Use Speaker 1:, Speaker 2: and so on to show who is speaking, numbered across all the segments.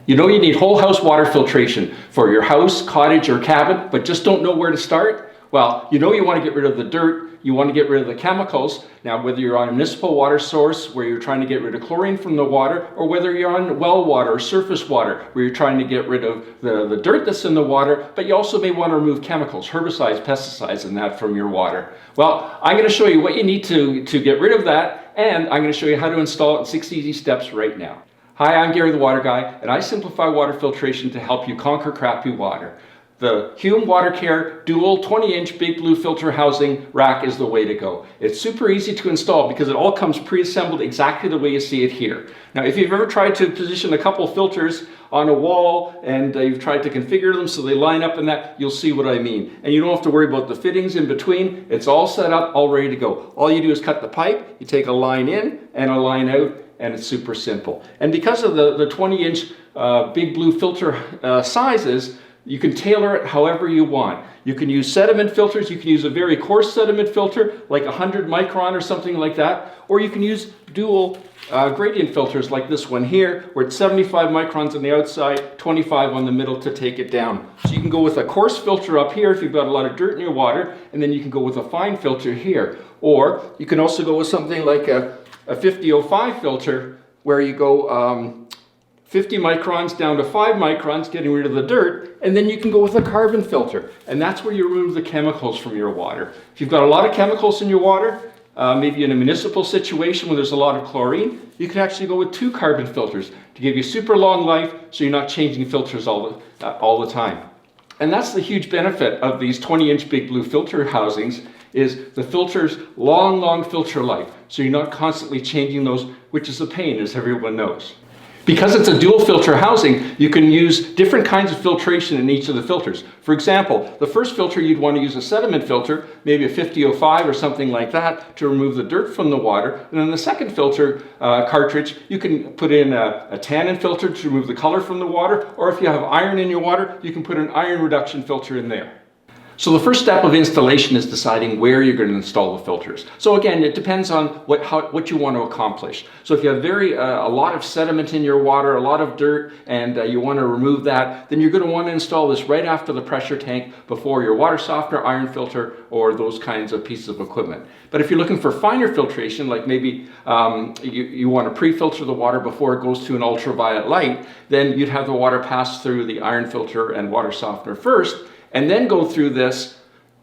Speaker 1: You know you need whole house water filtration for your house, cottage, or cabin, but just don't know where to start? Well, you know you want to get rid of the dirt, you want to get rid of the chemicals. Now, whether you're on a municipal water source where you're trying to get rid of chlorine from the water, or whether you're on well water or surface water where you're trying to get rid of the dirt that's in the water, but you also may want to remove chemicals, herbicides, pesticides, and that from your water. Well, I'm going to show you what you need to get rid of that, and I'm going to show you how to install it in 6 easy steps right now. Hi, I'm Gary the Water Guy, and I simplify water filtration to help you conquer crappy water. The Hume Water Care Dual 20-inch Big Blue Filter Housing Rack is the way to go. It's super easy to install because it all comes pre-assembled exactly the way you see it here. Now, if you've ever tried to position a couple filters on a wall and you've tried to configure them so they line up in that, you'll see what I mean. And you don't have to worry about the fittings in between. It's all set up, all ready to go. All you do is cut the pipe, you take a line in and a line out, and it's super simple. And because of the 20-inch Big Blue filter sizes, you can tailor it however you want. You can use sediment filters. You can use a very coarse sediment filter, like 100 micron or something like that. Or you can use dual gradient filters like this one here, where it's 75 microns on the outside, 25 on the middle to take it down. So you can go with a coarse filter up here if you've got a lot of dirt in your water, and then you can go with a fine filter here. Or you can also go with something like a 5005 filter, where you go 50 microns down to 5 microns, getting rid of the dirt, and then you can go with a carbon filter, and that's where you remove the chemicals from your water. If you've got a lot of chemicals in your water, maybe in a municipal situation where there's a lot of chlorine, you can actually go with 2 carbon filters to give you super long life, so you're not changing filters all the time. And that's the huge benefit of these 20-inch Big Blue filter housings, is the filter's long filter life, so you're not constantly changing those, which is a pain, as everyone knows. Because it's a dual filter housing, you can use different kinds of filtration in each of the filters. For example, the first filter, you'd want to use a sediment filter, maybe a 5005 or something like that, to remove the dirt from the water. And then the second filter cartridge, you can put in a tannin filter to remove the color from the water, or if you have iron in your water, you can put an iron reduction filter in there. So the first step of installation is deciding where you're going to install the filters. So again, it depends on what you want to accomplish. So if you have a lot of sediment in your water, a lot of dirt, and you want to remove that, then you're going to want to install this right after the pressure tank, before your water softener, iron filter, or those kinds of pieces of equipment. But if you're looking for finer filtration, like maybe you want to pre-filter the water before it goes to an ultraviolet light, then you'd have the water pass through the iron filter and water softener first, and then go through this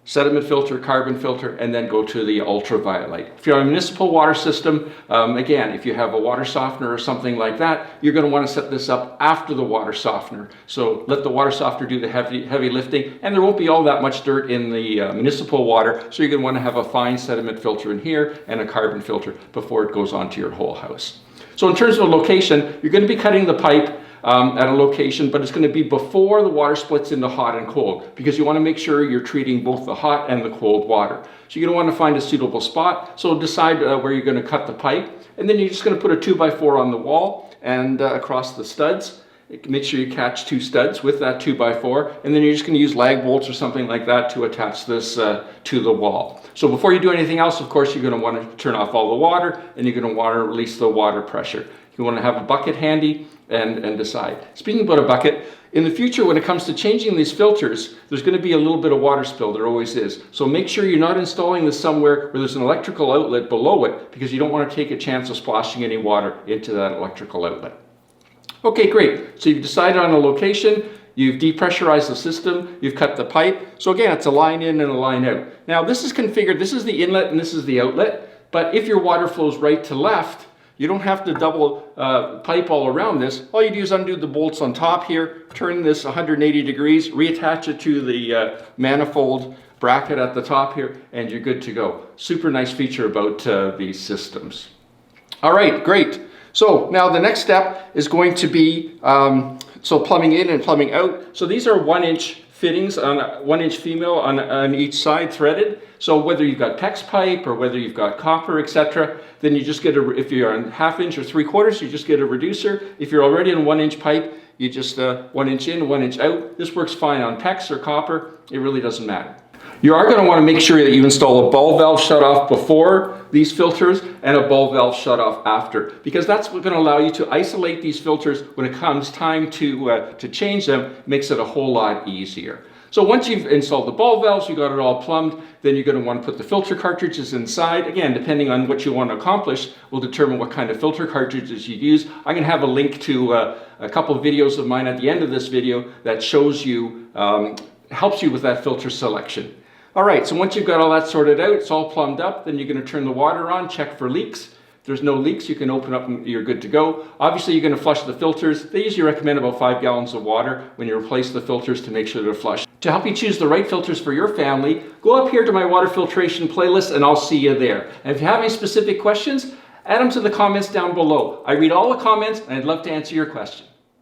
Speaker 1: sediment filter, carbon filter, and then go to the ultraviolet light. If you're on a municipal water system, again, if you have a water softener or something like that, you're going to want to set this up after the water softener. So let the water softener do the heavy lifting, and there won't be all that much dirt in the municipal water, so you're going to want to have a fine sediment filter in here and a carbon filter before it goes onto your whole house. So in terms of location, you're going to be cutting the pipe at a location, but it's going to be before the water splits into hot and cold, because you want to make sure you're treating both the hot and the cold water. So you're going to want to find a suitable spot. So decide where you're going to cut the pipe, and then you're just going to put a 2x4 on the wall and across the studs. Make sure you catch 2 studs with that 2x4, and then you're just going to use lag bolts or something like that to attach this to the wall. So before you do anything else, of course, you're going to want to turn off all the water, and you're going to want to release the water pressure. You want to have a bucket handy and decide. Speaking about a bucket, in the future, when it comes to changing these filters, there's going to be a little bit of water spill. There always is. So make sure you're not installing this somewhere where there's an electrical outlet below it, because you don't want to take a chance of splashing any water into that electrical outlet. Okay, great. So you've decided on a location, you've depressurized the system, you've cut the pipe. So again, it's a line in and a line out. Now this is configured, this is the inlet and this is the outlet, but if your water flows right to left, you don't have to double pipe all around this. All you do is undo the bolts on top here, turn this 180 degrees, reattach it to the manifold bracket at the top here, and you're good to go. Super nice feature about these systems. All right, great. So now the next step is going to be plumbing in and plumbing out. So these are 1-inch fittings, on 1-inch female on each side, threaded. So whether you've got PEX pipe or whether you've got copper, etc., then you just get if you're on 1/2 inch or 3/4, you just get a reducer. If you're already on 1-inch pipe, you just 1 inch in, 1 inch out. This works fine on PEX or copper. It really doesn't matter. You are going to want to make sure that you install a ball valve shutoff before these filters and a ball valve shutoff after, because that's what's going to allow you to isolate these filters when it comes time to change them. It makes it a whole lot easier. So once you've installed the ball valves, you got it all plumbed, then you're going to want to put the filter cartridges inside. Again, depending on what you want to accomplish, will determine what kind of filter cartridges you use. I'm going to have a link to a couple of videos of mine at the end of this video that shows you, helps you with that filter selection. All right, so once you've got all that sorted out, it's all plumbed up, then you're going to turn the water on, check for leaks. If there's no leaks, you can open up and you're good to go. Obviously, you're going to flush the filters. They usually recommend about 5 gallons of water when you replace the filters to make sure they're flushed. To help you choose the right filters for your family, go up here to my water filtration playlist and I'll see you there. And if you have any specific questions, add them to the comments down below. I read all the comments and I'd love to answer your question.